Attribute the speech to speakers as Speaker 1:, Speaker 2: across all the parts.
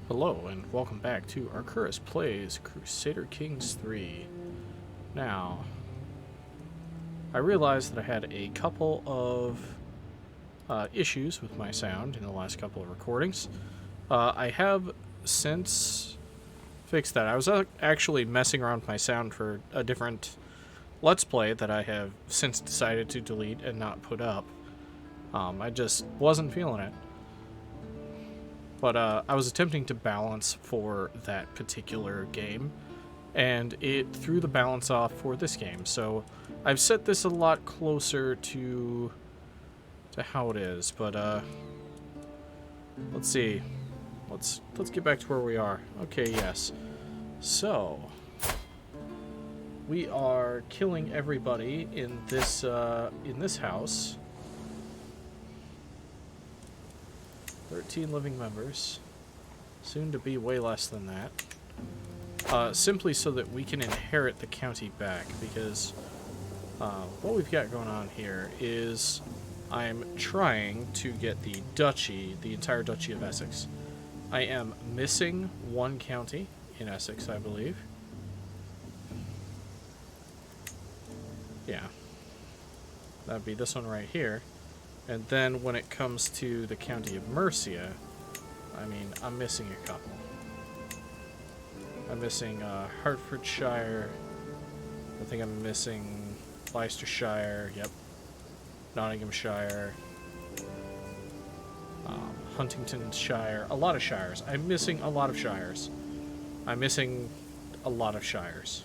Speaker 1: Hello and welcome back to Arcurus Plays Crusader Kings III. Now, I realized that I had a couple of issues with my sound in the last couple of recordings. I have since fixed that. I was actually messing around with my sound for a different Let's Play that I have since decided to delete and not put up. I just wasn't feeling it. But I was attempting to balance for that particular game, and it threw the balance off for this game. So I've set this a lot closer to how it is. But let's see. Let's get back to where we are. Okay, yes. So we are killing everybody in this house. 13 living members. Soon to be way less than that. Simply so that we can inherit the county back, because what we've got going on here is I'm trying to get the duchy, the entire Duchy of Essex. I am missing one county in Essex, I believe. Yeah. That'd be this one right here. And then when it comes to the county of Mercia, I mean, I'm missing a couple. I'm missing Hertfordshire. I think I'm missing Leicestershire. Yep. Nottinghamshire. Huntingdonshire. A lot of shires. I'm missing a lot of shires. I'm missing a lot of shires.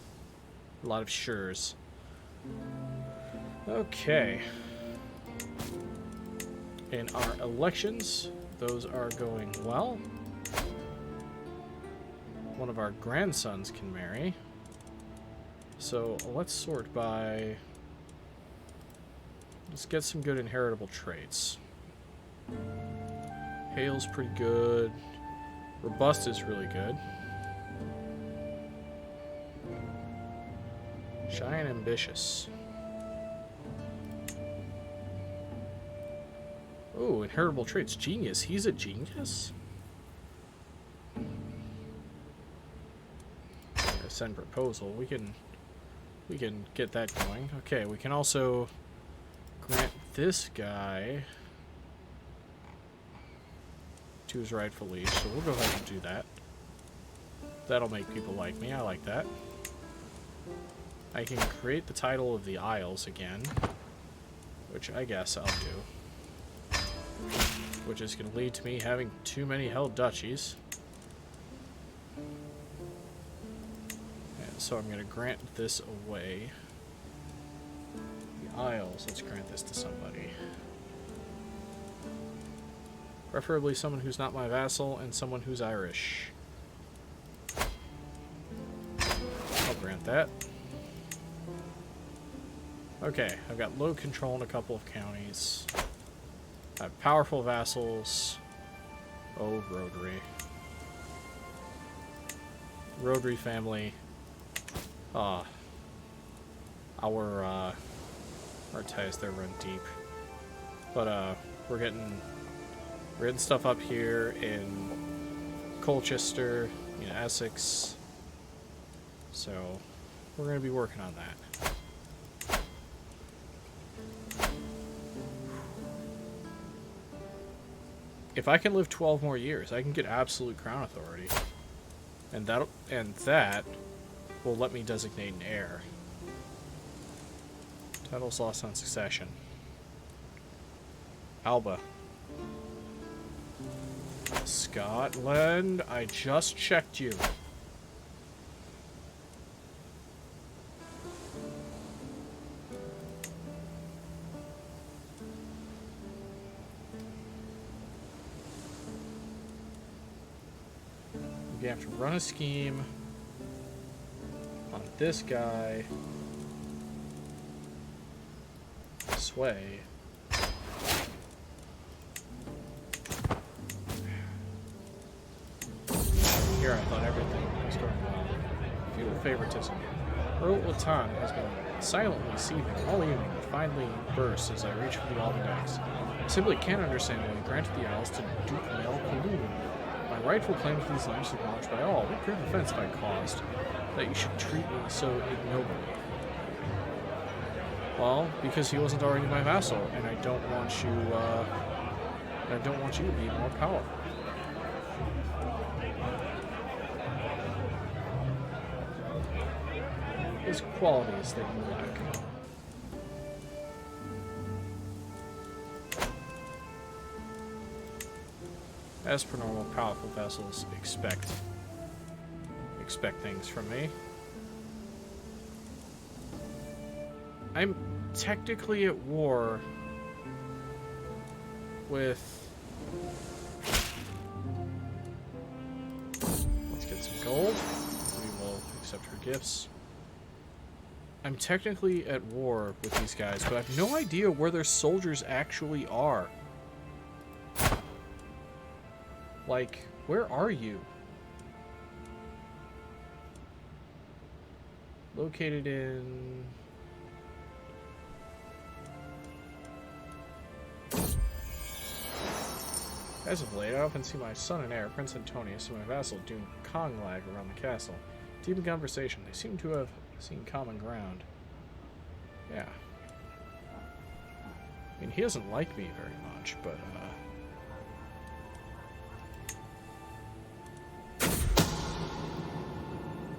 Speaker 1: A lot of shires. Okay. In our elections, those are going well. One of our grandsons can marry. So let's sort by... Let's get some good inheritable traits. Hale's pretty good. Robust is really good. Shy and ambitious. Oh, inheritable traits. Genius. He's a genius? Send proposal. We can get that going. Okay, we can also grant this guy to his rightful liege, so we'll go ahead and do that. That'll make people like me. I like that. I can create the title of the Isles again, which I guess I'll do. Which is going to lead to me having too many held duchies. And so I'm going to grant this away. The Isles, let's grant this to somebody. Preferably someone who's not my vassal and someone who's Irish. I'll grant that. Okay, I've got low control in a couple of counties. I have powerful vassals. Oh, Rhodri. Rhodri family. Our ties there run deep. But we're getting stuff up here in Colchester, in Essex. So we're gonna be working on that. If I can live 12 more years, I can get absolute crown authority. And that will let me designate an heir. Titles lost on succession. Alba. Scotland, I just checked you. You have to run a scheme on this guy. Sway. Here I thought everything was going well. Feudal favoritism. Earl Latan has been silently seething all evening, but finally bursts as I reach for the Almanacs. I simply can't understand why he granted the Isles to Duke Mel Kaloon. My rightful claim to these lands is acknowledged by all. What grave offense have I caused that you should treat me so ignobly? Well, because he wasn't already my vassal, and I don't want you to be more powerful. His qualities that you lack. As per normal, powerful vassals expect things from me. I'm technically at war with... Let's get some gold. We will accept her gifts. I'm technically at war with these guys, but I have no idea where their soldiers actually are. Like, where are you? Located in... As of late, I often see my son and heir, Prince Antonius, and my vassal doing Konglag around the castle. Deep in conversation, they seem to have seen common ground. Yeah. I mean, he doesn't like me very much, but,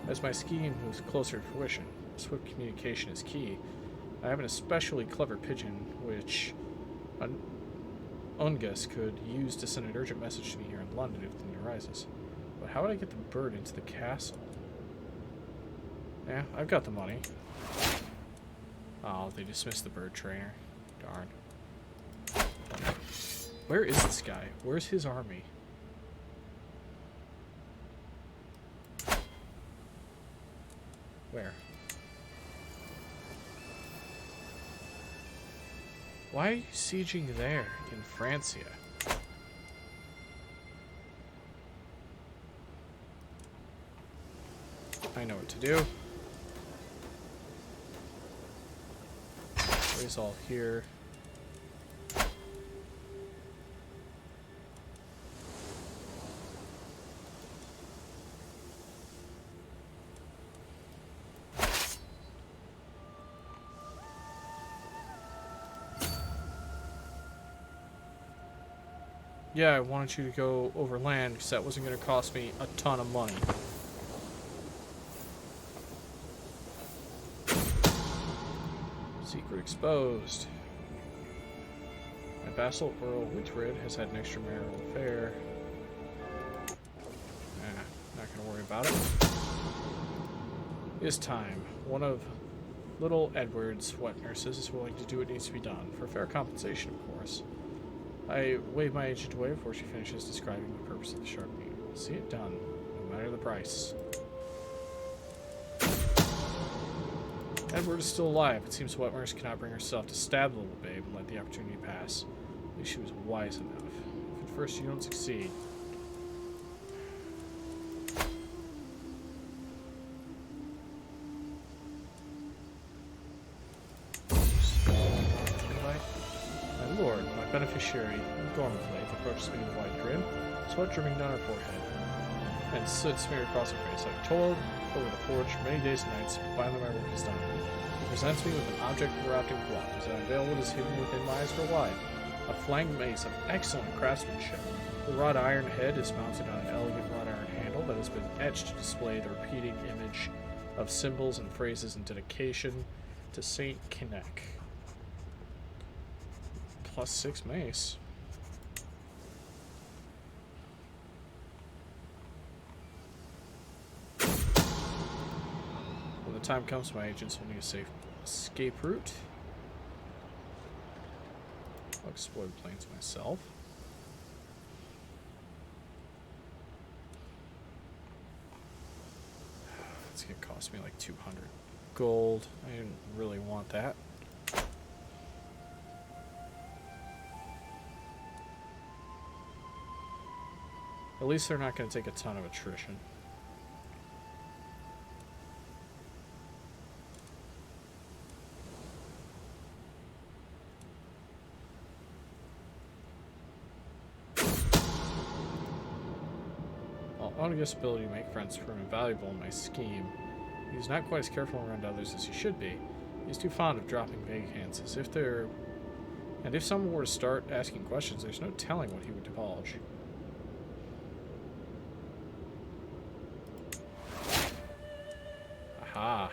Speaker 1: as my scheme moves closer to fruition, swift communication is key. I have an especially clever pigeon, which Ungus could use to send an urgent message to me here in London if the need arises. But how would I get the bird into the castle? Yeah, I've got the money. Oh, they dismissed the bird trainer. Darn. Where is this guy? Where's his army? Where? Why are you sieging there in Francia? I know what to do. Raise all here. Yeah, I wanted you to go over land because that wasn't going to cost me a ton of money. Secret exposed. My vassal Earl Whitred has had an extramarital affair. Not going to worry about it. It's time. One of little Edward's wet nurses is willing to do what needs to be done, for fair compensation, of course. I wave my agent away before she finishes describing the purpose of the sharpening. I'll see it done, no matter the price. Edward is still alive. It seems Wetmers cannot bring herself to stab the little babe and let the opportunity pass. At least she was wise enough. If at first you don't succeed... beneficiary, Gormflake, approached me with a white grin, sweat dripping down her forehead, and soot smeared across her face. I toiled over the forge for many days and nights, but finally my work is done. He presents me with an object wrapped in cloth, as I unveil what is hidden within my eyes for wide. A flanked mace of excellent craftsmanship. The wrought iron head is mounted on an elegant wrought iron handle that has been etched to display the repeating image of symbols and phrases in dedication to Saint Kinnek. +6 mace. When the time comes, my agents will need a safe escape route. I'll explore the plains myself. It's gonna cost me like 200 gold. I didn't really want that. At least they're not going to take a ton of attrition. While Onagust's ability to make friends proved invaluable in my scheme, he is not quite as careful around others as he should be. He is too fond of dropping vague hints, as if they're... And if someone were to start asking questions, there's no telling what he would divulge. Aha.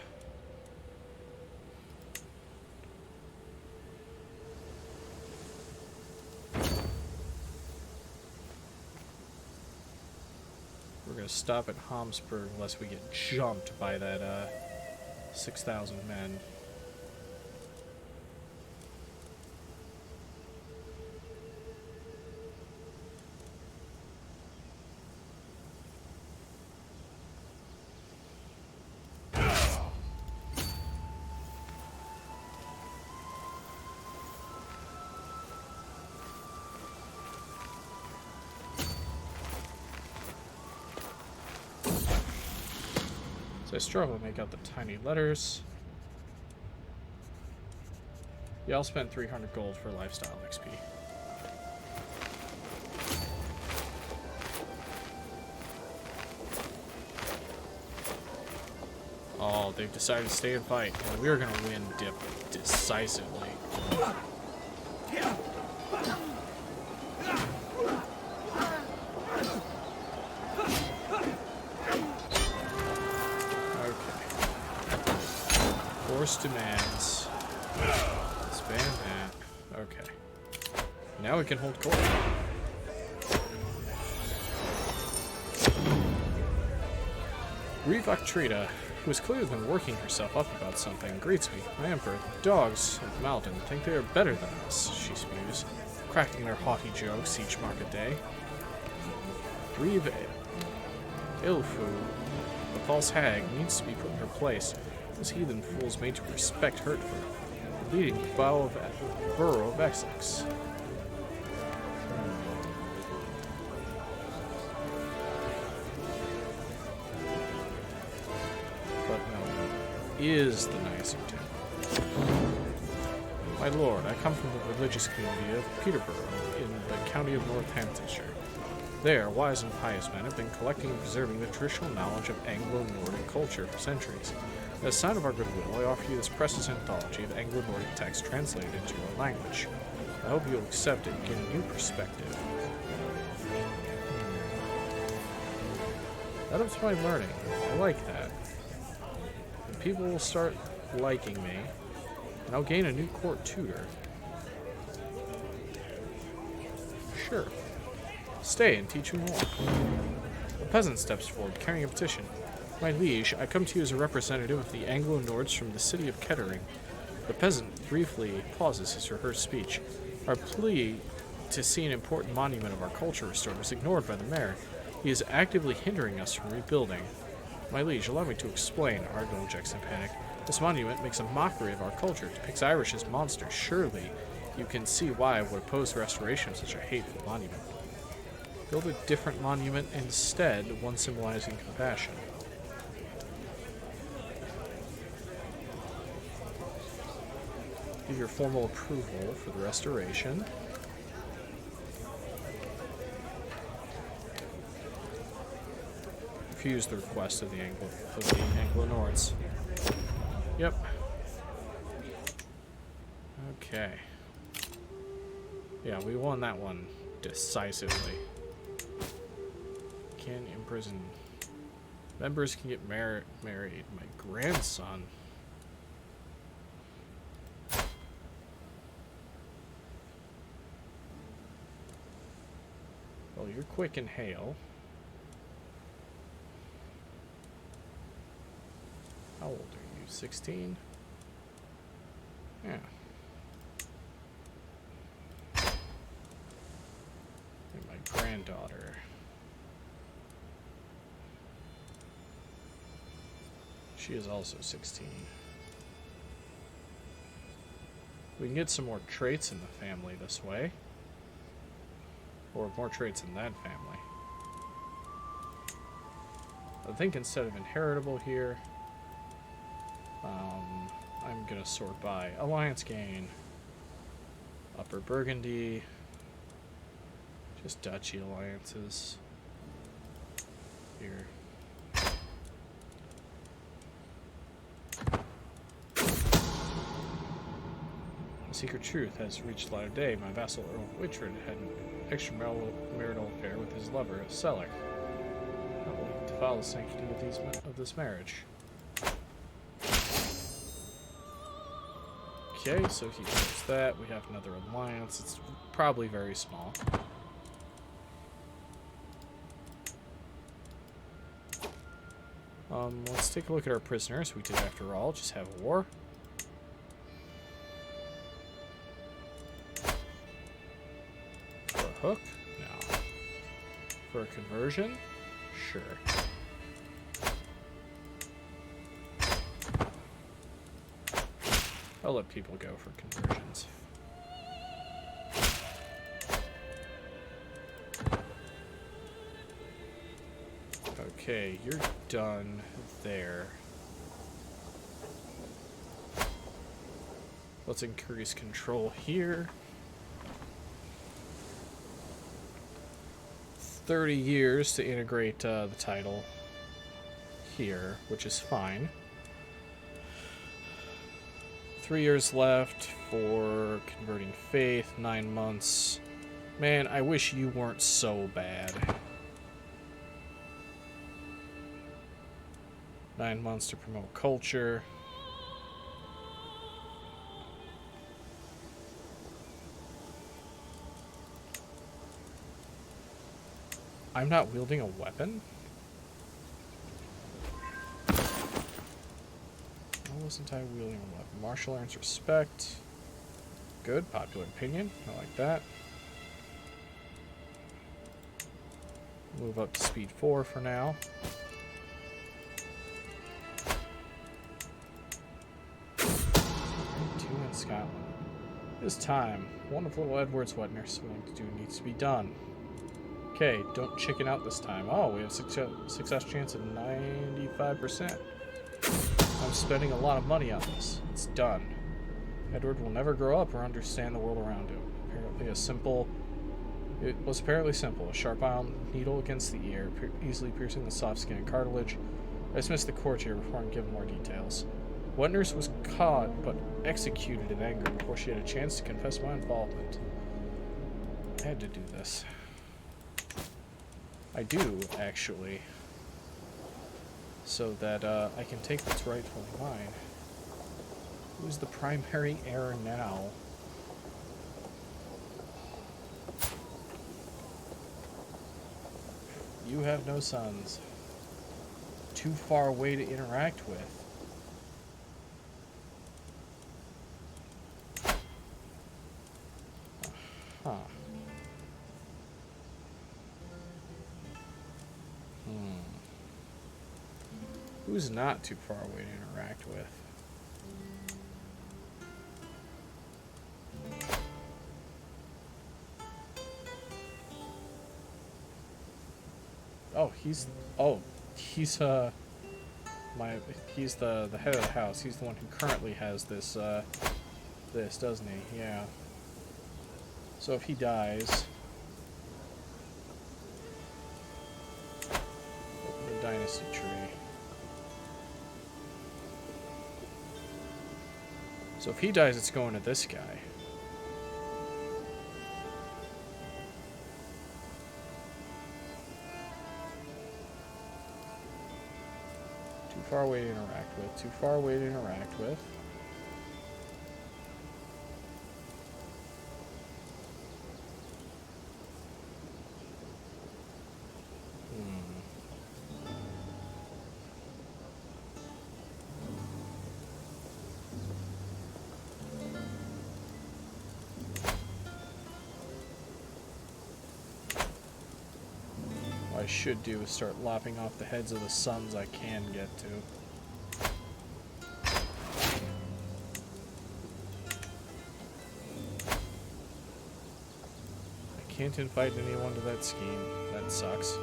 Speaker 1: We're going to stop at Habsburg unless we get jumped by that 6,000 men. So I struggle to make out the tiny letters. Yeah, I'll spend 300 gold for lifestyle XP. Oh, they've decided to stay and fight, and we're gonna win decisively. Demands. Disband that. Okay. Now we can hold court. Revoctrita, who has clearly been working herself up about something, greets me. My emperor, the dogs of Malden think they are better than us, she spews, cracking their haughty jokes each market day. Reeve Ilfu, the false hag, needs to be put in her place. Those heathen fools made to respect Hertford, the leading borough of Essex. But no, is the nicer town. My lord, I come from the religious community of Peterborough in the county of Northamptonshire. There, wise and pious men have been collecting and preserving the traditional knowledge of Anglo-Nordic culture for centuries. As a sign of our goodwill, I offer you this precious anthology of Anglo-Nordic texts translated into your language. I hope you'll accept it and gain a new perspective. That ups my learning. I like that. And people will start liking me, and I'll gain a new court tutor. Sure. Stay and teach me more. A peasant steps forward, carrying a petition. My liege, I come to you as a representative of the Anglo-Nords from the city of Kettering. The peasant briefly pauses as her speech. Our plea to see an important monument of our culture restored was ignored by the mayor. He is actively hindering us from rebuilding. My liege, allow me to explain, Argyll objects in panic. This monument makes a mockery of our culture, depicts Irish as monsters. Surely you can see why I would oppose the restoration of such a hateful monument. Build a different monument instead, one symbolizing compassion. Give your formal approval for the restoration. Refuse the request of the Anglo-Nords. Yep. Okay. Yeah, we won that one decisively. Can imprison. Members can get married. My grandson. Well, you're quick in hail. How old are you? 16? Yeah. And my granddaughter. She is also 16. We can get some more traits in the family this way. Or more traits in that family. I think instead of inheritable here, I'm gonna sort by alliance gain, Upper Burgundy, just duchy alliances.
Speaker 2: secret truth has reached light of day. My vassal Earl Witred had an extramarital affair with his lover, Selleck. Not willing to defile the sanctity of this marriage. Okay, so he does that. We have another alliance. It's probably very small. Let's take a look at our prisoners. We did, after all, just have a war. For a hook? No. For a conversion? Sure. I'll let people go for conversions. Okay, you're done there. Let's increase control here. 30 years to integrate the title here, which is fine. 3 years left for converting faith, 9 months. Man, I wish you weren't so bad. 9 months to promote culture. I'm not wielding a weapon? Why wasn't I wielding a weapon? Martial earns respect. Good, popular opinion. I like that. Move up to speed 4 for now. Scotland. This time, one of little Edward's Wetner's willing to do needs to be done. Okay, don't chicken out this time. Oh, we have success chance of 95%. I'm spending a lot of money on this. It's done. Edward will never grow up or understand the world around him. It was apparently simple. A sharp iron needle against the ear, easily piercing the soft skin and cartilage. I dismissed the courtier before I can give more details. Wetners was caught, but executed in anger before she had a chance to confess my involvement. I had to do this. I do, actually. So that I can take what's rightfully mine. Who's the primary heir now? You have no sons. Too far away to interact with. Huh. Who's not too far away to interact with? He's the head of the house. He's the one who currently has this, doesn't he? Yeah. So if he dies, open the dynasty tree. So if he dies, it's going to this guy. Too far away to interact with. Too far away to interact with. What I should do is start lopping off the heads of the sons I can get to. I can't invite anyone to that scheme. That sucks.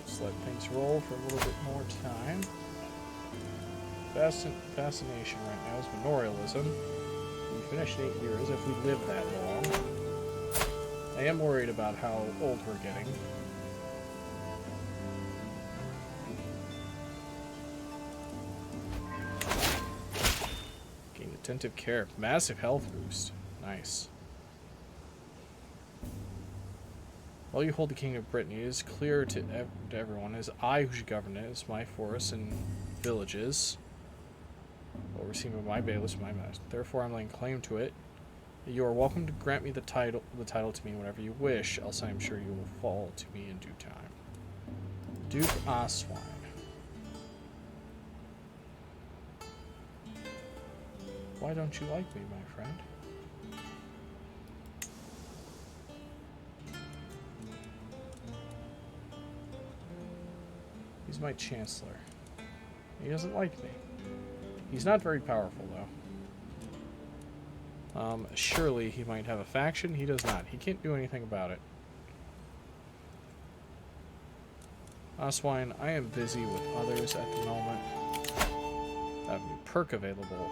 Speaker 2: Just let things roll for a little bit more time. Fascination right now is memorialism. We finish in 8 years if we live that long. I am worried about how old we're getting.
Speaker 1: Attentive care. Massive health boost. Nice. While you hold the King of Brittany, it is clear to everyone, it is I who should govern it. It is my forests and villages, overseen by my bailiffs, my master. Therefore, I'm laying claim to it. You are welcome to grant me the title to me whenever you wish, else I am sure you will fall to me in due time. Duke Oswine. Why don't you like me, my friend? He's my chancellor. He doesn't like me. He's not very powerful, though. Surely he might have a faction. He does not. He can't do anything about it. Oswine, I am busy with others at the moment. That would be perk available.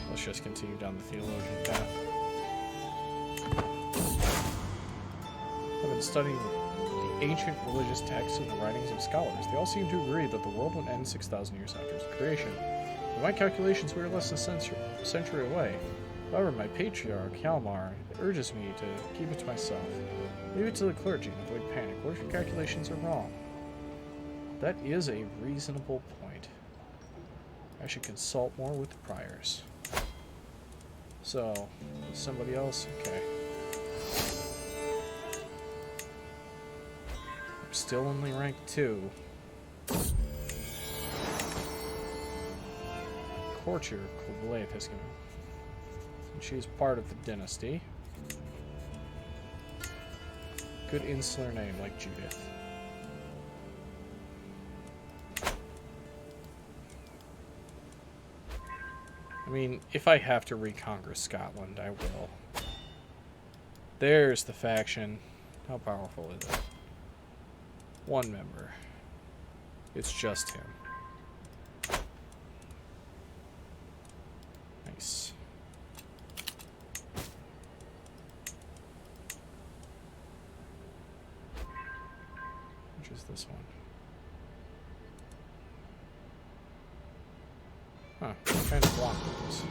Speaker 1: Let's just continue down the theologian path. I've been studying the ancient religious texts and the writings of scholars. They all seem to agree that the world would end 6,000 years after its creation. In my calculations, we are less than a century away. However, my patriarch, Kalmar, urges me to keep it to myself. Leave it to the clergy and avoid panic. What if your calculations are wrong? That is a reasonable point. I should consult more with the priors. So, somebody else? Okay. I'm still only rank 2. Courtier, Clavelathis, and she is part of the dynasty. Good insular name, like Judith. I mean, if I have to reconquer Scotland, I will. There's the faction. How powerful is it? 1 member. It's just him. Nice. Which is this one? Huh, I kind of blocked those.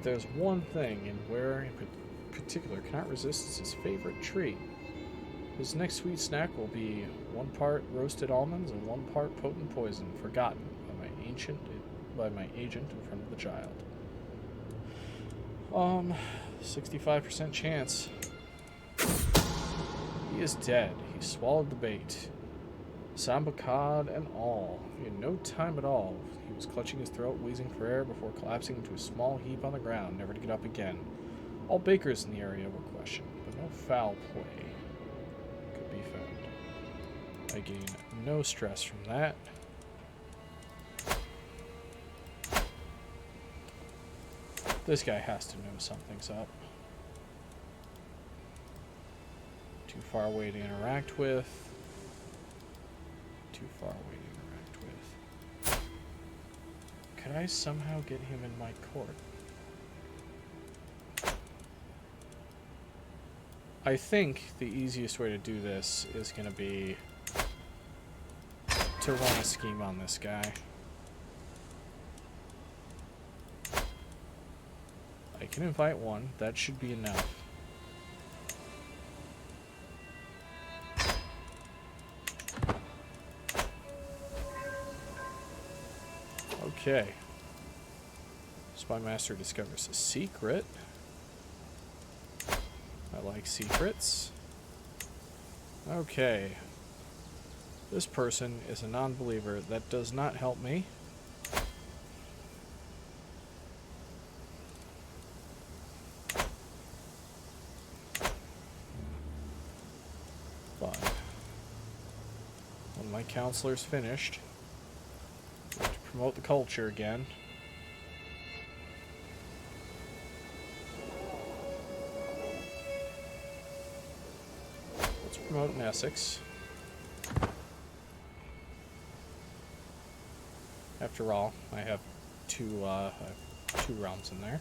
Speaker 1: There's one thing in where in particular cannot resist his favorite treat. His next sweet snack will be 1 part roasted almonds and 1 part potent poison, forgotten by my agent in front of the child. 65% chance. He is dead. He swallowed the bait. Sambacad and all. He had no time at all. He was clutching his throat, wheezing for air before collapsing into a small heap on the ground, never to get up again. All bakers in the area were questioned, but no foul play could be found. I gain no stress from that. This guy has to know something's up. Too far away to interact with. Too far away to interact with. Could I somehow get him in my court? I think the easiest way to do this is going to be to run a scheme on this guy. I can invite 1. That should be enough. Okay. Spy Master discovers a secret. I like secrets. Okay. This person is a non-believer. That does not help me. But when my counselor's finished, I have to promote the culture again. Let's promote in Essex. After all, I have 2 2 realms in there.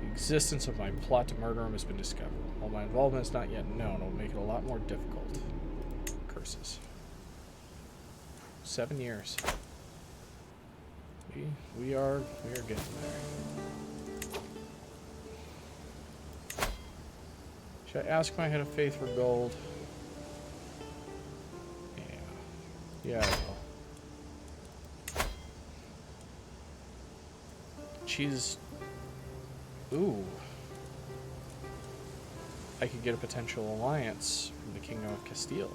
Speaker 1: The existence of my plot to murder him has been discovered. While my involvement is not yet known, it will make it a lot more difficult. Curses. 7 years. We are getting there. Should I ask if I had a faith for gold? Yeah, I will. She's... Ooh. I could get a potential alliance from the Kingdom of Castile.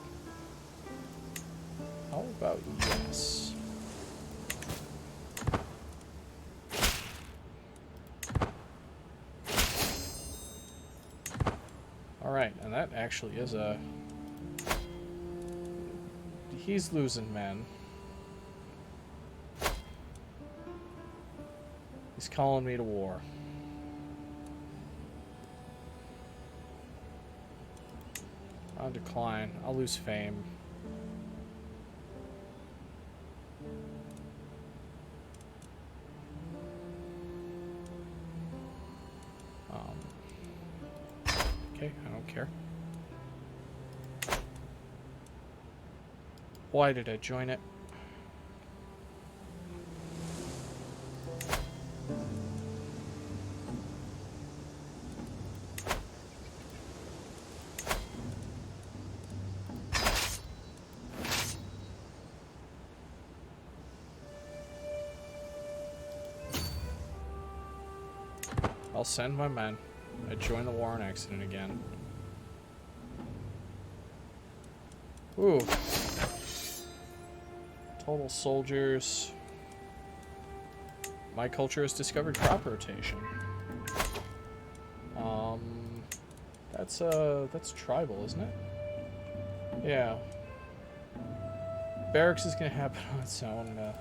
Speaker 1: How about yes? Alright, and that actually is a... He's losing men. He's calling me to war. I'll decline. I'll lose fame. Okay, I don't care. Why did I join it? I'll send my men. I join the war on accident again. Ooh. Total soldiers. My culture has discovered crop rotation. That's tribal, isn't it? Yeah. Barracks is gonna happen on its own in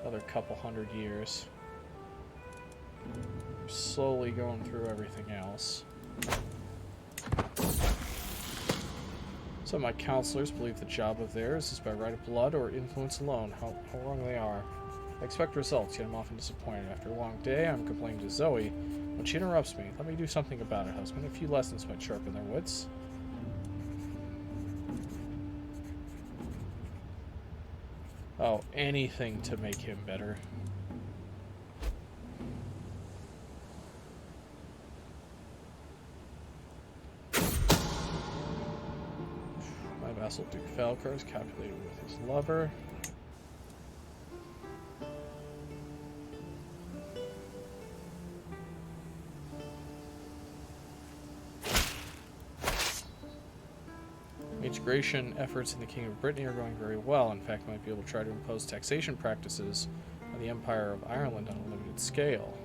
Speaker 1: another couple 100 years. We're slowly going through everything else. Some of my counselors believe the job of theirs is by right of blood or influence alone. How wrong they are. I expect results, yet I'm often disappointed. After a long day, I'm complaining to Zoe when she interrupts me. Let me do something about it, husband. A few lessons might sharpen their wits. Oh, anything to make him better. My vassal Duke Falcar is calculated with his lover. Integration efforts in the Kingdom of Brittany are going very well. In fact, I might be able to try to impose taxation practices on the Empire of Ireland on a limited scale.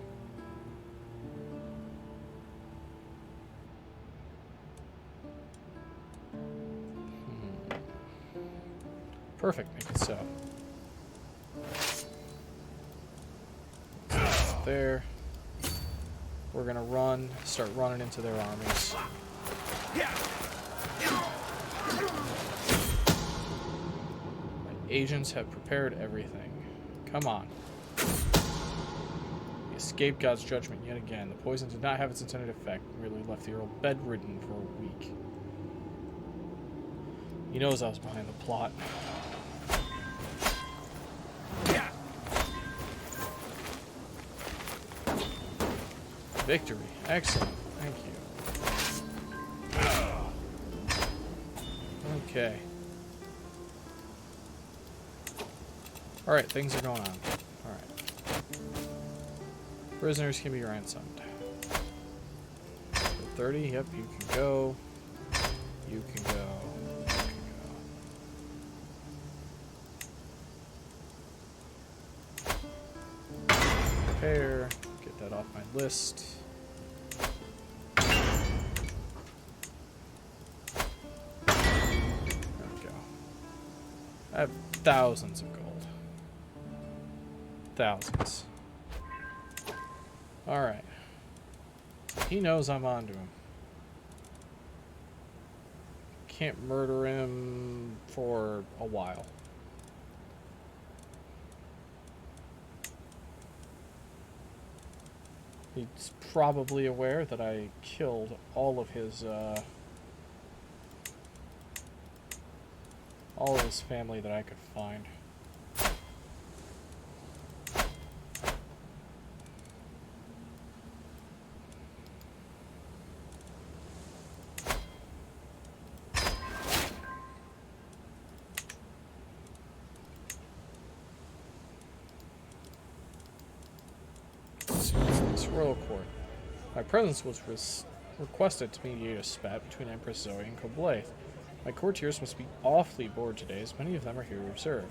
Speaker 1: Perfect, make it so. There. We're gonna start running into their armies. Agents have prepared everything. Come on. He escaped God's judgment yet again. The poison did not have its intended effect, merely left the Earl bedridden for a week. He knows I was behind the plot. Victory. Excellent. Thank you. Okay. Alright, things are going on. Alright. Prisoners can be ransomed. 30, yep, you can go. You can go. You can go. Repair. Get that off my list. There we go. I have thousands of gold. Thousands. Alright. He knows I'm onto him. Can't murder him for a while. He's probably aware that I killed all of his family that I could find. This royal court. My presence was requested to mediate a spat between Empress Zoe and Koblaith. My courtiers must be awfully bored today, as many of them are here to observe.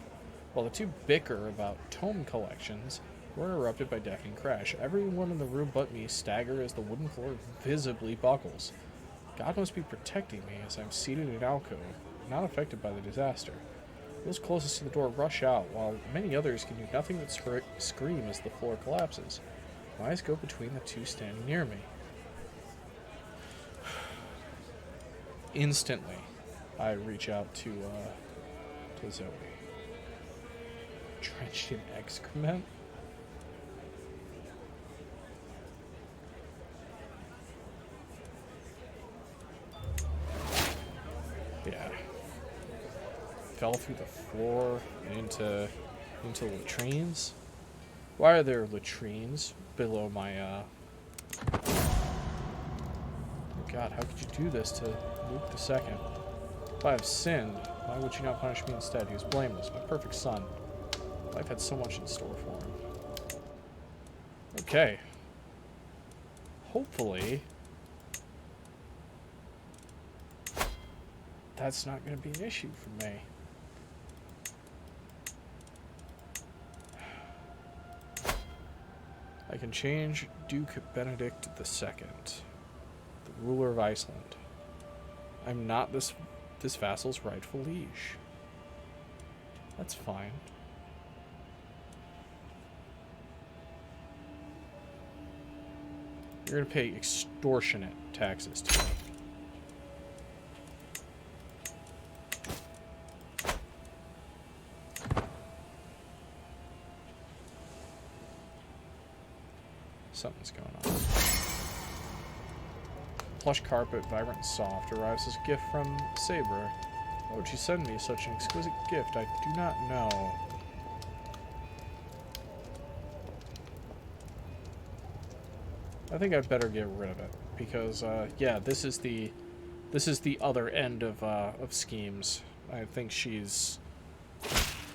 Speaker 1: While the two bicker about tome collections, we're interrupted by deafening crash. Everyone in the room but me stagger as the wooden floor visibly buckles. God must be protecting me as I'm seated in an alcove, not affected by the disaster. Those closest to the door rush out, while many others can do nothing but scream as the floor collapses. My eyes go between the two standing near me. Instantly, I reach out to Zoe. Drenched in excrement? Yeah. Fell through the floor and into latrines. Why are there latrines below my, Oh God, how could you do this to Luke II? If I have sinned, why would you not punish me instead? He was blameless, my perfect son. Life had so much in store for him. Okay. Hopefully, that's not going to be an issue for me. I can change Duke Benedict II, the ruler of Iceland. I'm not this vassal's rightful liege. That's fine. You're going to pay extortionate taxes to me. Something's going on. Plush carpet, vibrant and soft, arrives as a gift from Saber. Why would she send me such an exquisite gift? I do not know. I think I'd better get rid of it because, yeah, this is the other end of schemes. I think she's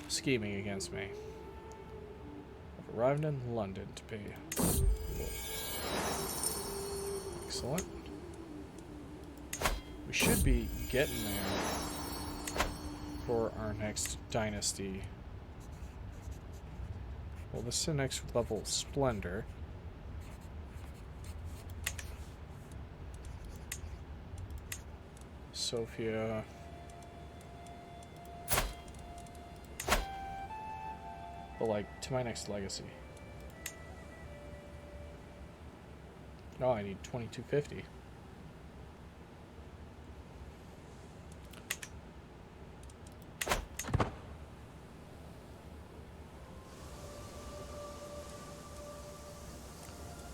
Speaker 1: scheming against me. I've arrived in London to pay. Excellent. We should be getting there for our next dynasty. Well, this is the next level of Splendor. Sophia. But, like, to my next legacy. No, I need 2250.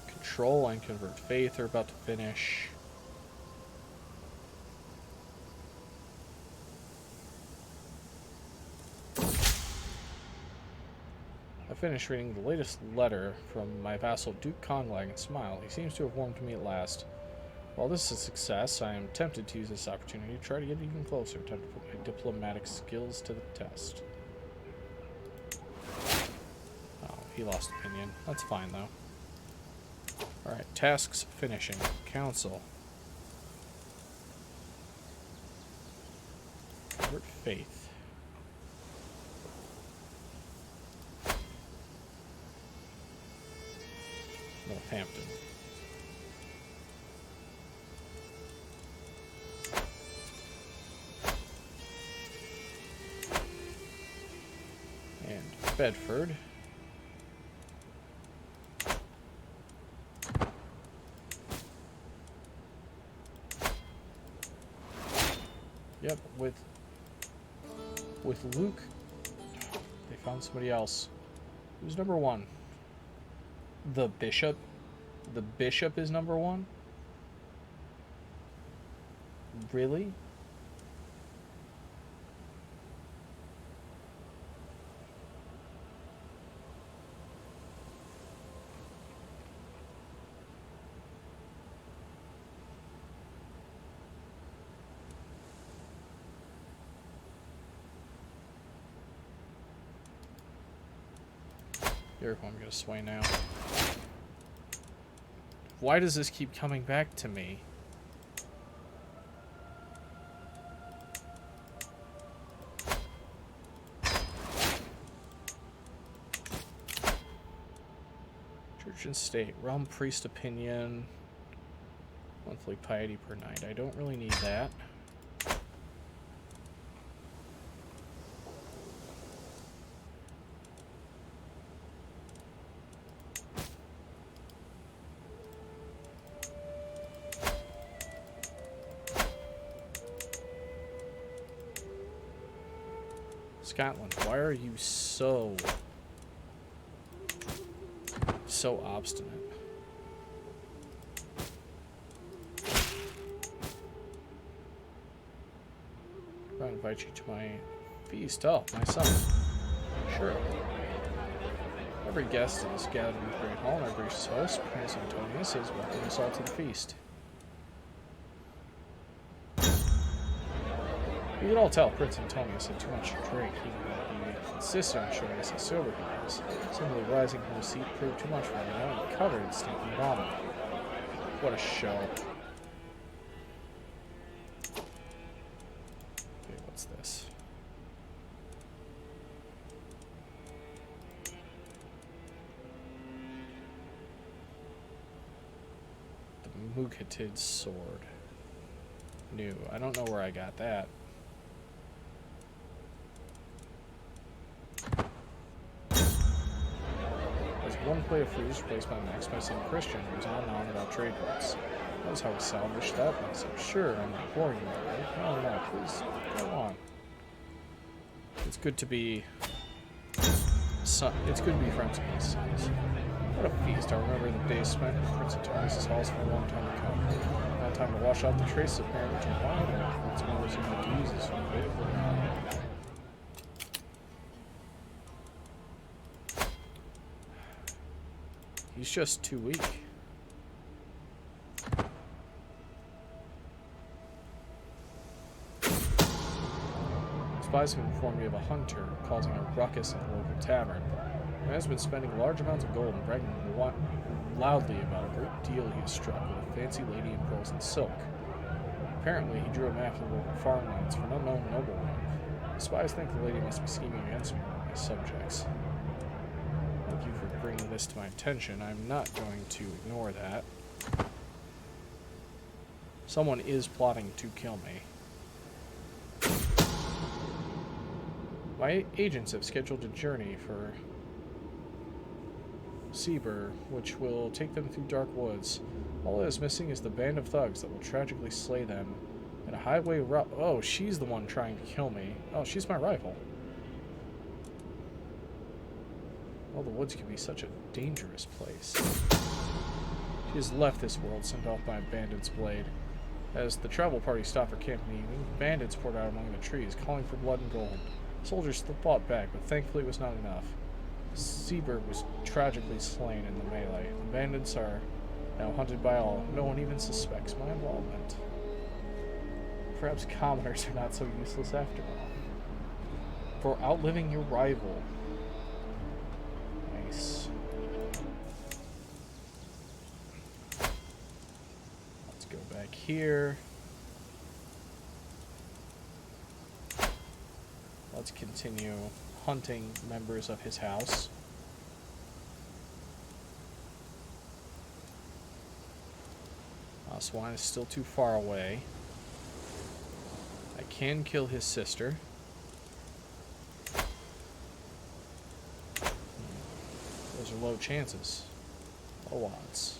Speaker 1: Control and Convert Faith are about to finish. I finished reading the latest letter from my vassal Duke Conglag and smiled. He seems to have warmed to me at last. While this is a success, I am tempted to use this opportunity to try to get even closer, time to put my diplomatic skills to the test. Oh, he lost opinion. That's fine, though. Alright, tasks finishing. Council. Convert Faith. Northampton. And Bedford. Yep, with Luke, they found somebody else. Who's number one? The bishop?
Speaker 2: The bishop is number one? Really? Here, I'm gonna sway now. Why does this keep coming back to me? Church and state, realm priest opinion, monthly piety per night. I don't really need that. Scotland, why are you so obstinate? I'm going to invite you to my feast. Oh, my son. Sure. Every guest is gathered in the great hall, and our gracious host, Prince Antonius, is welcoming us all to the feast. You can all tell Prince Antonius had too much to drink. He insisted on showing us how sober he was. Simply rising from his seat proved too much for him, and now covered in stinking vomit. What a show. Okay, what's this? The Mukatid sword. New. I don't know where I got that. One plate of food is replaced by the next by some Christian who was on and on about trade routes. That was how we salvaged that mess. I'm sure I'm not boring you, right? No, no, please go on. It's good to be friends with my sons. What a feast. I remember the days spent in Prince Antonius' halls for a long time to come. Now time to wash off the traces of parentage and wine, and it's one of those things to use as a way of living. He's just too weak. Spies have informed me of a hunter causing a ruckus at the local tavern. The man has been spending large amounts of gold and bragging loudly about a great deal he has struck with a fancy lady in pearls and silk. Apparently, he drew a map of the local farmlands for an unknown nobleman. The spies think the lady must be scheming against me and my subjects. Thank you for bringing this to my attention. I'm not going to ignore that. Someone is plotting to kill me. My agents have scheduled a journey for Seaber, which will take them through dark woods. All that is missing is the band of thugs that will tragically slay them in a highway route. Oh, she's the one trying to kill me. Oh, she's my rival. Well, the woods can be such a dangerous place. She has left this world, sent off by a bandit's blade. As the travel party stopped for camp in the evening, bandits poured out among the trees, calling for blood and gold. Soldiers fought back, but thankfully it was not enough. Seaber was tragically slain in the melee. The bandits are now hunted by all. No one even suspects my involvement. Perhaps commoners are not so useless after all. For outliving your rival. Nice. Let's go back here. Let's continue hunting members of his house. Aswan is still too far away. I can kill his sister. Those are low chances. Low odds.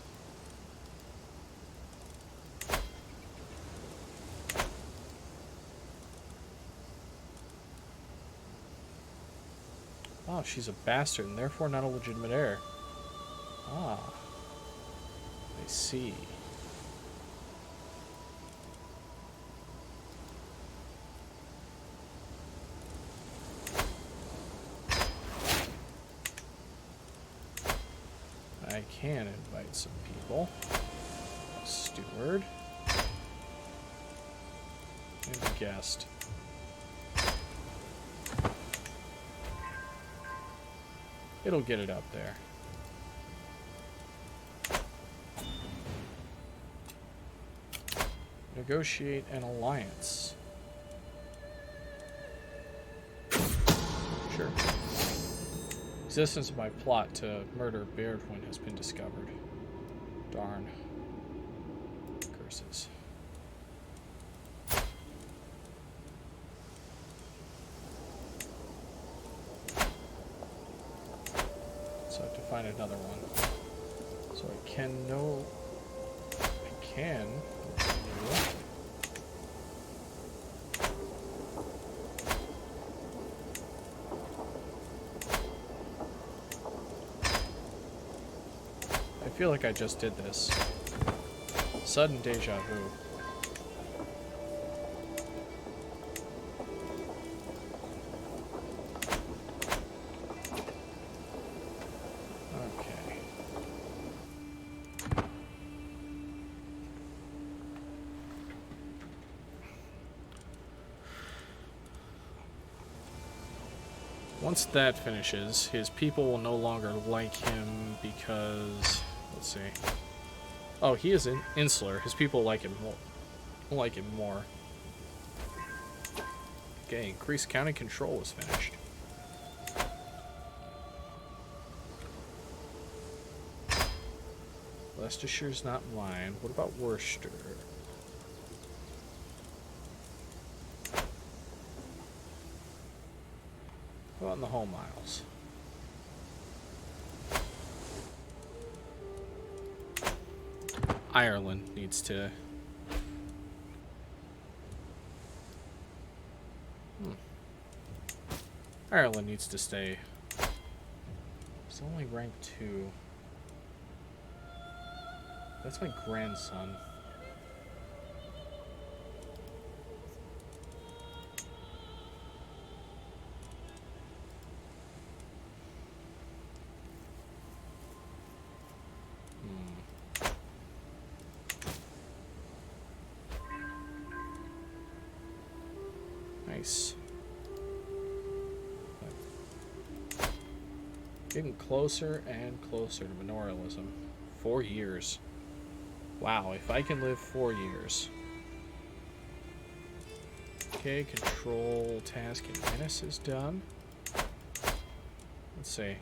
Speaker 2: Oh, she's a bastard and therefore not a legitimate heir. Ah.
Speaker 1: I see. I can invite some people. A steward. And a guest. It'll get it up there. Negotiate an alliance. Sure. Existence of my plot to murder Beardwin has been discovered. Darn. Curses. So I have to find another one. So I can know... I can... I feel like I just did this. Sudden deja vu. Okay. Once that finishes, his people will no longer like him because... Let's see. Oh, he is insular. His people like him more. Okay, increased county control is finished. Leicestershire's not mine. What about Worcester? How about in the home isles? Ireland needs to... Ireland needs to stay. It's only rank 2. That's my grandson. Nice. Getting closer and closer to manorialism. 4 years. Wow, if I can live 4 years. Okay, control task and menace is done. Let's see.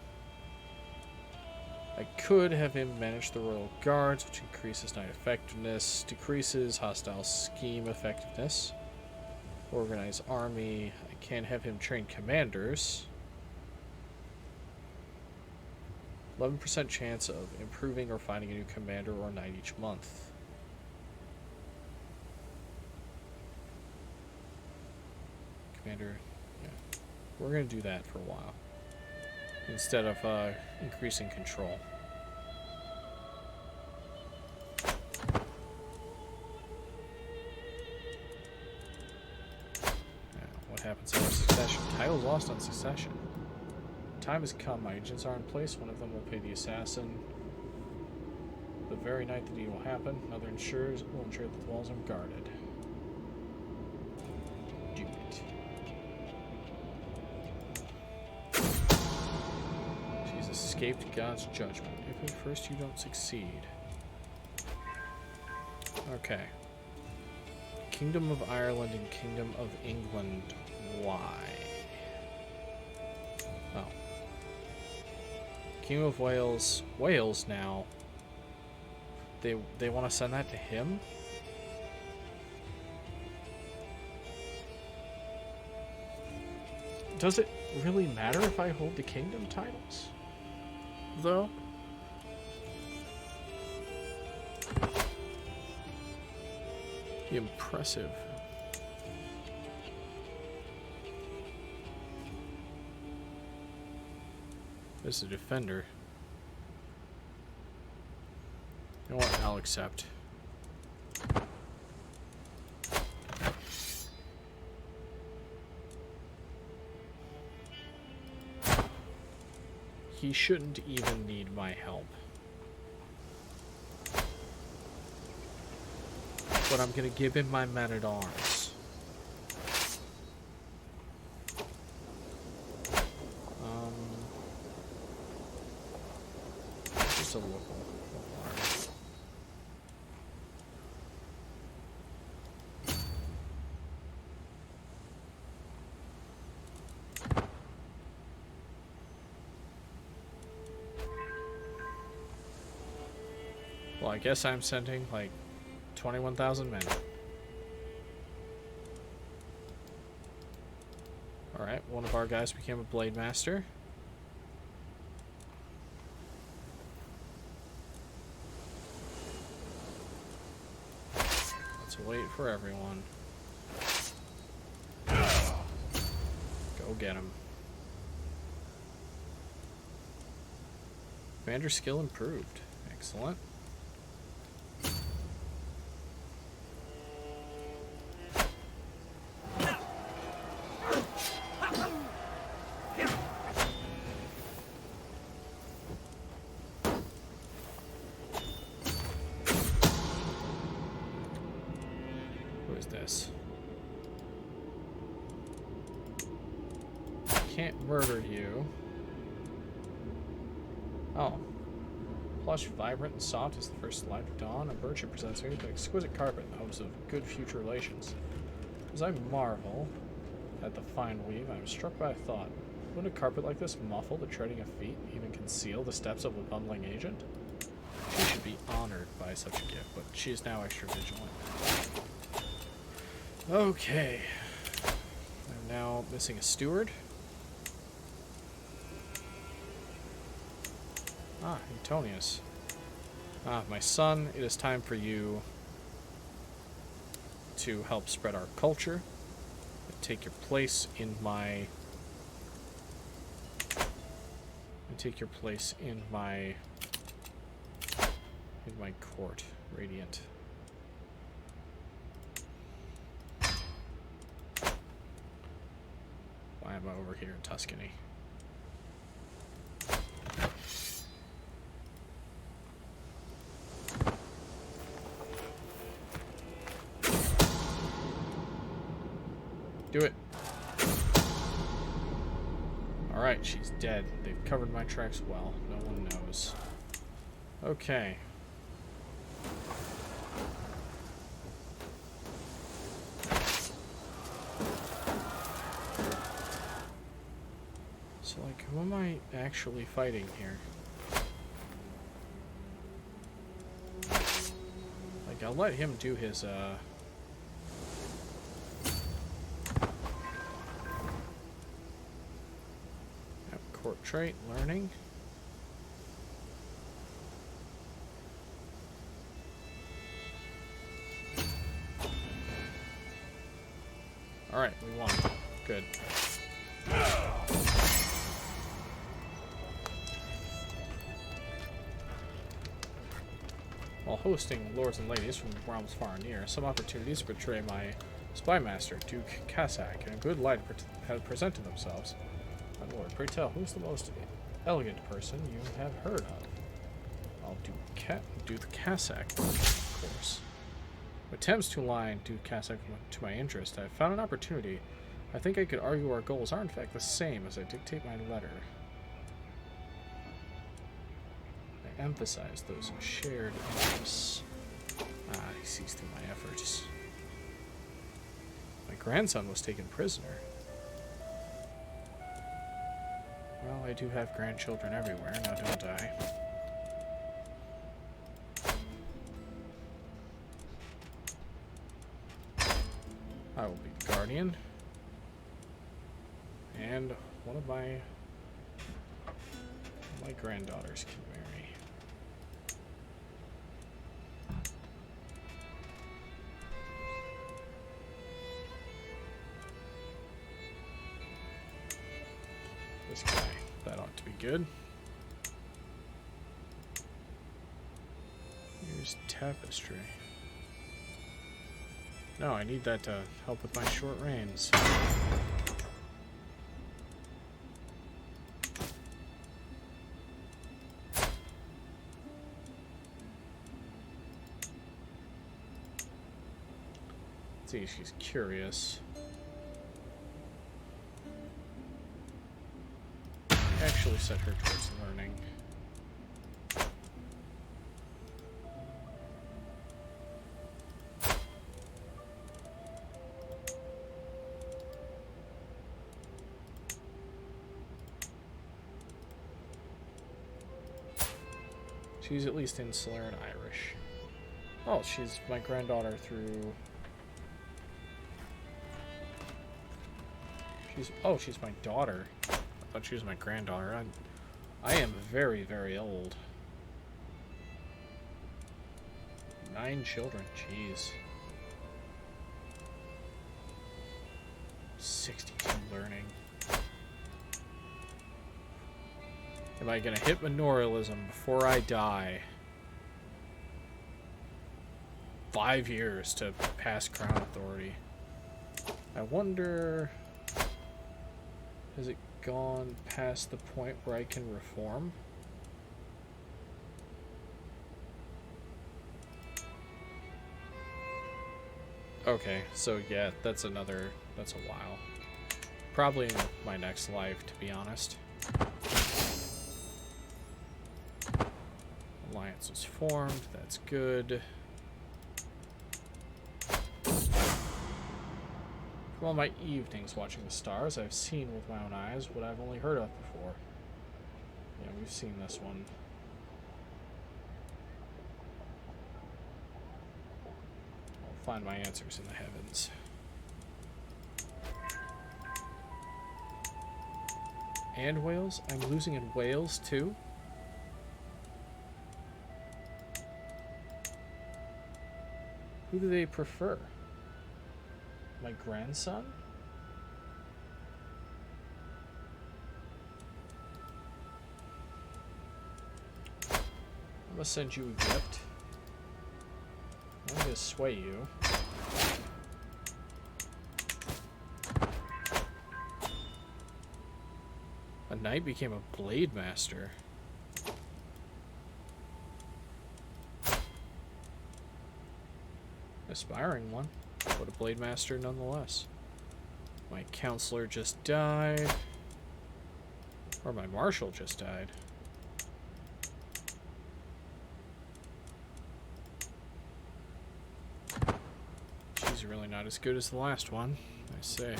Speaker 1: I could have him manage the Royal Guards, which increases knight effectiveness, decreases hostile scheme effectiveness. Organize army. I can't have him train commanders. 11% chance of improving or finding a new commander or knight each month. Commander, yeah. We're going to do that for a while. Instead of increasing control. What happens on succession? Title lost on succession. Time has come. My agents are in place. One of them will pay the assassin the very night the deed will happen. Another will ensure that the walls are guarded. Do it. She's escaped God's judgment. If at first you don't succeed. Okay. Kingdom of Ireland and Kingdom of England. Why? Oh. King of Wales. Wales now. They want to send that to him? Does it really matter if I hold the kingdom titles? Though? Impressive. There's a defender. You know what? I'll accept. He shouldn't even need my help. But I'm gonna give him my men-at-arms. Just a local army. Well, I guess I'm sending, like, 21,000 men. Alright, one of our guys became a blade master. Let's wait for everyone. Go get him. Commander skill improved. Excellent. Can't murder you. Oh. Plush, vibrant, and soft as the first light of dawn, a birch presents me with an exquisite carpet in hopes of good future relations. As I marvel at the fine weave, I am struck by a thought. Wouldn't a carpet like this muffle the treading of feet, even conceal the steps of a bumbling agent? She should be honored by such a gift, but she is now extra vigilant. Okay. I'm now missing a steward. Ah, Antonius. Ah, my son, it is time for you to help spread our culture. Take your place in my... in my court, Radiant. Why am I over here in Tuscany? Do it. Alright, she's dead. They've covered my tracks well. No one knows. Okay. So, like, who am I actually fighting here? Like, I'll let him do his, court trait, learning. Alright, we won. Good. While hosting lords and ladies from realms far and near, some opportunities to betray my spy master, Duke Cassac, in a good light have presented themselves. My lord, pray tell, who's the most elegant person you have heard of? I'll do the Cassac, of course. Attempts to align Duke Cassac to my interest, I have found an opportunity. I think I could argue our goals are in fact the same as I dictate my letter. I emphasize those shared interests. Ah, he sees through my efforts. My grandson was taken prisoner. Well, I do have grandchildren everywhere, now don't I? I will be the guardian. And one of my granddaughters can marry. This guy. That ought to be good. Here's tapestry. No, I need that to help with my short reigns. Let's see, she's curious. Actually set her towards learning. She's at least insular and Irish. Oh, she's my granddaughter through... She's my daughter. I thought she was my granddaughter. I am very, very old. 9 children, jeez. 62 learning. Am I gonna hit manorialism before I die? 5 years to pass crown authority. I wonder... Has it gone past the point where I can reform? Okay, so yeah, that's a while. Probably in my next life, to be honest. Alliance was formed, that's good. From all my evenings watching the stars, I've seen with my own eyes what I've only heard of before. Yeah, we've seen this one. I'll find my answers in the heavens. And Wales? I'm losing in Wales too? Who do they prefer? My grandson? I'm gonna send you a gift. I'm gonna sway you. A knight became a blade master. Aspiring one, but a blade master nonetheless. My counselor just died. Or my marshal just died. She's really not as good as the last one, I say.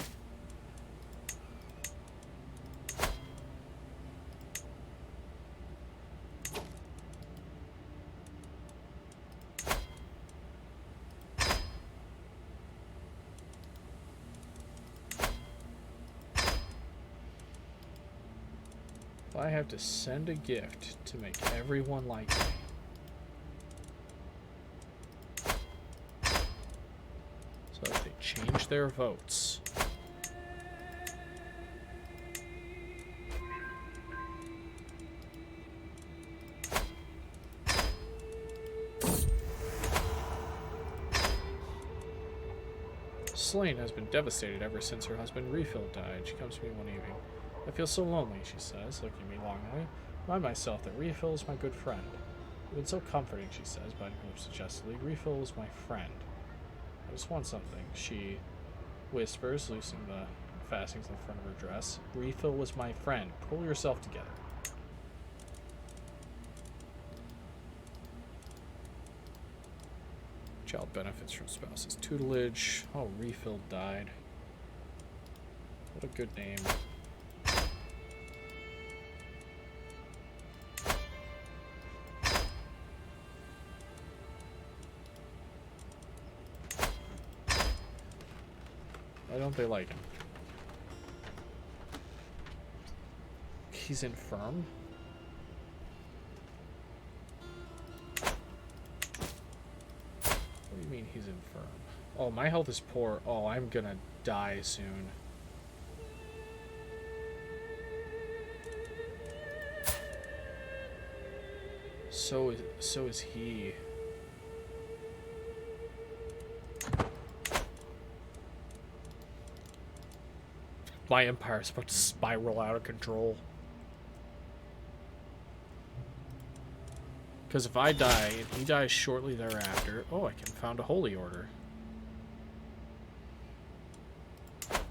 Speaker 1: I have to send a gift to make everyone like me. So that they change their votes. Slain has been devastated ever since her husband Refill died. She comes to me one evening. I feel so lonely, she says, looking at me longingly. Remind myself that Refill is my good friend. You've been so comforting, she says, biting her lips suggestively. Refill is my friend. I just want something, she whispers, loosening the fastenings in the front of her dress. Refill was my friend. Pull yourself together. Child benefits from spouse's tutelage. Oh, Refill died. What a good name. Why don't they like him? He's infirm? What do you mean he's infirm? Oh, my health is poor. Oh, I'm gonna die soon. So is he. My empire is about to spiral out of control. Because if I die, and he dies shortly thereafter... Oh, I can found a holy order. Okay.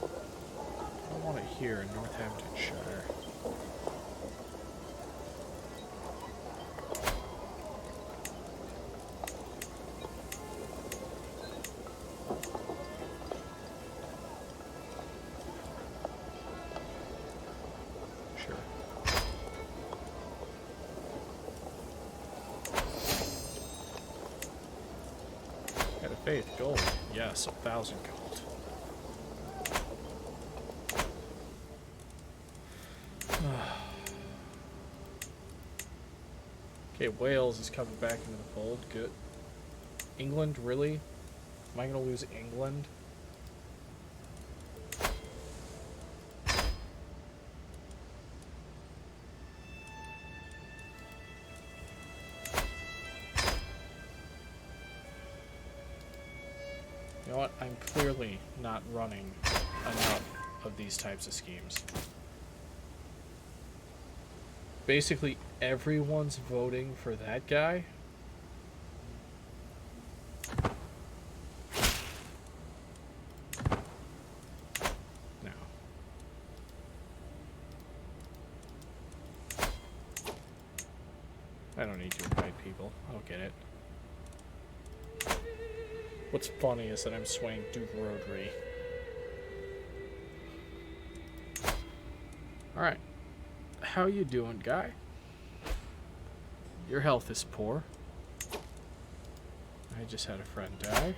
Speaker 1: I want it here in Northamptonshire. Faith, gold. Yes, 1,000 gold. Okay, Wales is coming back into the fold. Good. England, really? Am I going to lose England? You know what? I'm clearly not running enough of these types of schemes. Basically, everyone's voting for that guy. No. I don't need to invite people. I don't get it. What's funny is that I'm swaying Duke Rodri. Alright. How you doing, guy? Your health is poor. I just had a friend die.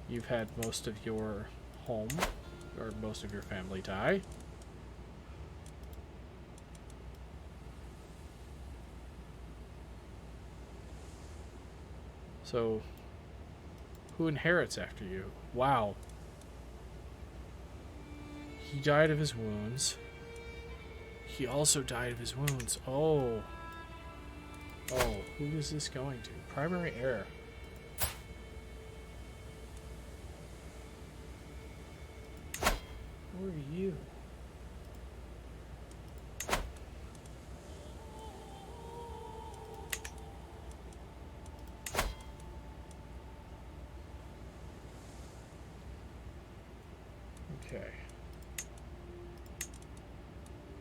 Speaker 1: You've had most of your home, or most of your family die. So... who inherits after you? Wow. He died of his wounds. He also died of his wounds. Oh. Oh, who is this going to? Primary heir. Who are you? Okay.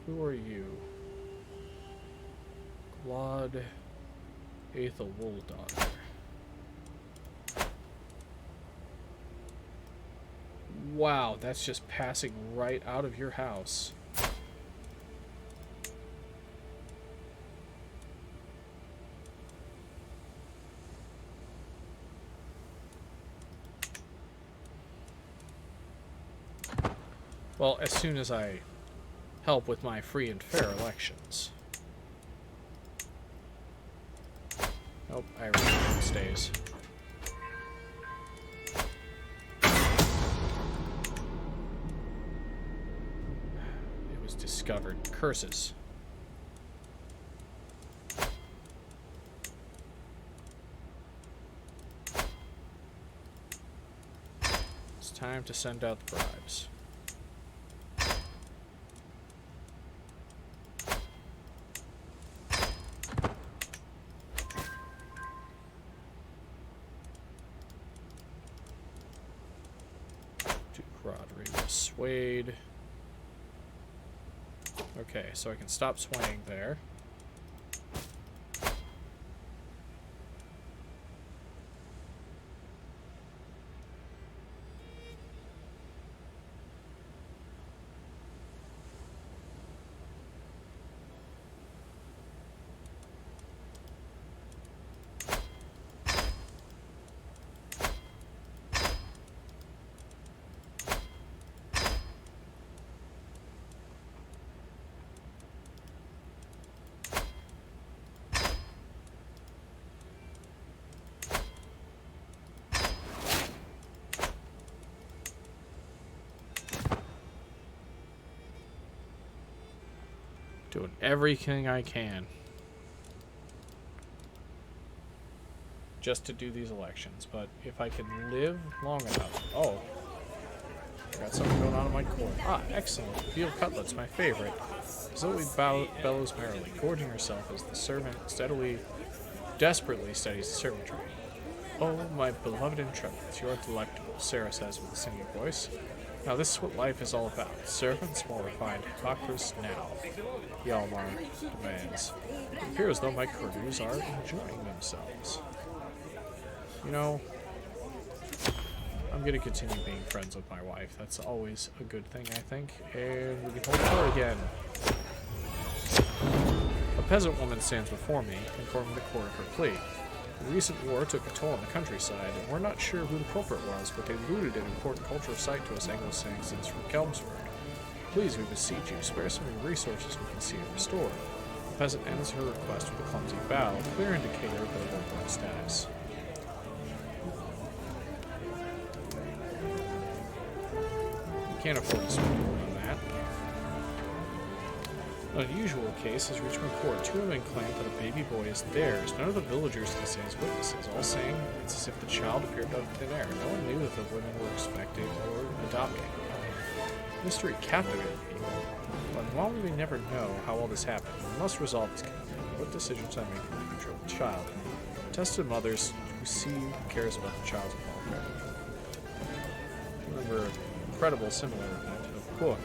Speaker 1: Who are you? Claude Aethel Wooldaughter. Wow, that's just passing right out of your house. Well, as soon as I help with my free and fair elections. Nope, Irish stays. It was discovered. Curses. It's time to send out the bribes. Swayed. Okay, so I can stop swaying there. Doing everything I can. just to do these elections, but if I can live long enough... Oh. I got something going on in my court. Ah, excellent. Veal cutlets, my favorite. Zoe bellows merrily, gorging herself as the servant desperately studies the servantry. Oh, my beloved intrepidants, you are delectable, Sarah says with a singing voice. Now this is what life is all about. Servants, more refined hypocrisy now. Yalmar demands. It appears as though my courtiers are enjoying themselves. You know, I'm going to continue being friends with my wife. That's always a good thing, I think. And we can hold court again. A peasant woman stands before me, informing the court of her plea. The recent war took a toll on the countryside, and we're not sure who the culprit was, but they looted an important cultural site to us Anglo-Saxons from Kelmsford. Please, we beseech you, spare some of your resources we can see it restored. The peasant ends her request with a clumsy bow, a clear indicator of her local status. You can't afford to spend more on that. An unusual case has reached my court. Two women claim that a baby boy is theirs. None of the villagers can say as witnesses, all saying it's as if the child appeared out of thin air. No one knew that the women were expecting or adopting. Mystery captivated people. But while we may never know how all this happened, we must resolve this conflict. What decisions I make for the future of the child? Tested mothers who see who cares about the child's welfare. Remember, incredible similar event of book.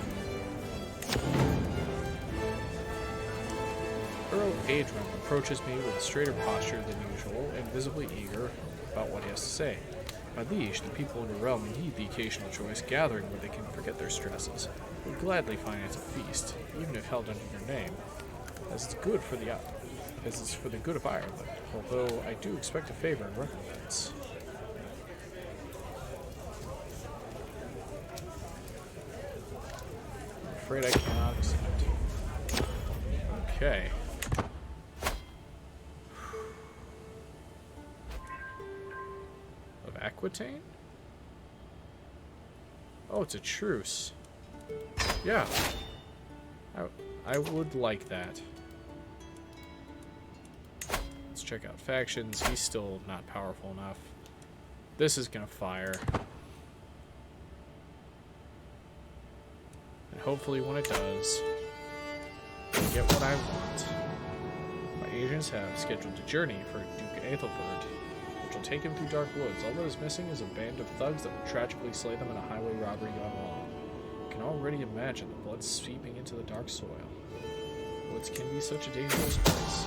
Speaker 1: Earl Adrian approaches me with a straighter posture than usual and visibly eager about what he has to say. My liege, the people in the realm need the occasional choice gathering where they can forget their stresses. We'll gladly finance a feast, even if held under your name, as it's for the good of Ireland, although I do expect a favor in recompense. I'm afraid I cannot accept. Okay. Aquitaine? Oh, it's a truce. Yeah. I would like that. Let's check out factions. He's still not powerful enough. This is gonna fire. And hopefully when it does, I get what I want. My agents have scheduled a journey for Duke Ethelbert, which will take him through dark woods. All that is missing is a band of thugs that will tragically slay them in a highway robbery gone wrong. I can already imagine the blood seeping into the dark soil. Woods can be such a dangerous place.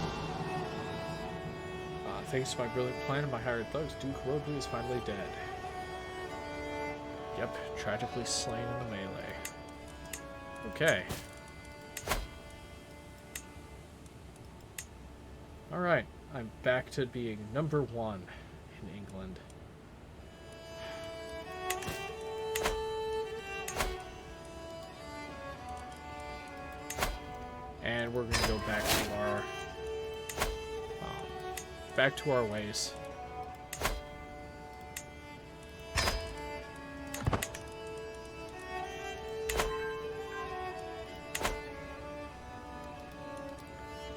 Speaker 1: Thanks to my brilliant plan and my hired thugs, Duke Rodley is finally dead. Yep, tragically slain in the melee. Okay. Alright, I'm back to being number 1 in England. And we're gonna go back to our ways.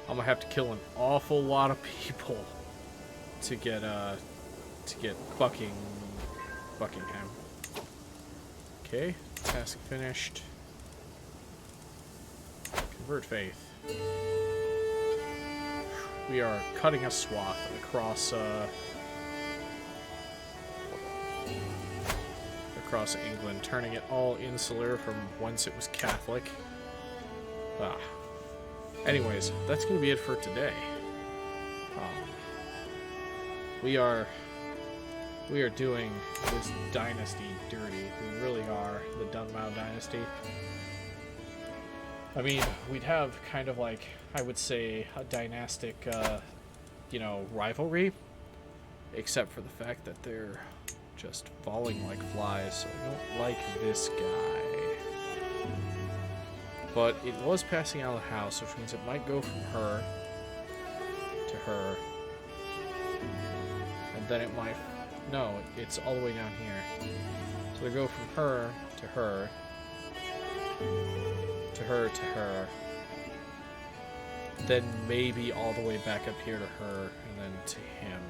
Speaker 1: I'm gonna have to kill an awful lot of people to get Buckingham. Okay, task finished. Convert faith. We are cutting a swath across England, turning it all insular from whence it was Catholic. Anyways, that's going to be it for today. We are doing this dynasty dirty. We really are, the Dunmow dynasty. I mean, we'd have kind of like, I would say, a dynastic, rivalry, except for the fact that they're just falling like flies, so I don't like this guy. But it was passing out of the house, which means it might go from her to her, and then it might, no, it's all the way down here. So they go from her to her, to her to her, then maybe all the way back up here to her, and then to him.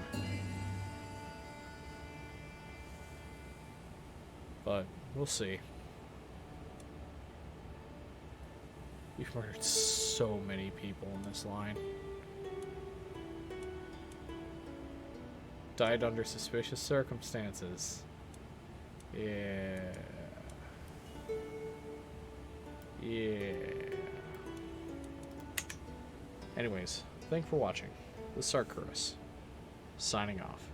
Speaker 1: But we'll see. We've murdered so many people in this line. Died under suspicious circumstances. Yeah. Yeah. Anyways, thanks for watching. This is Arcturus, signing off.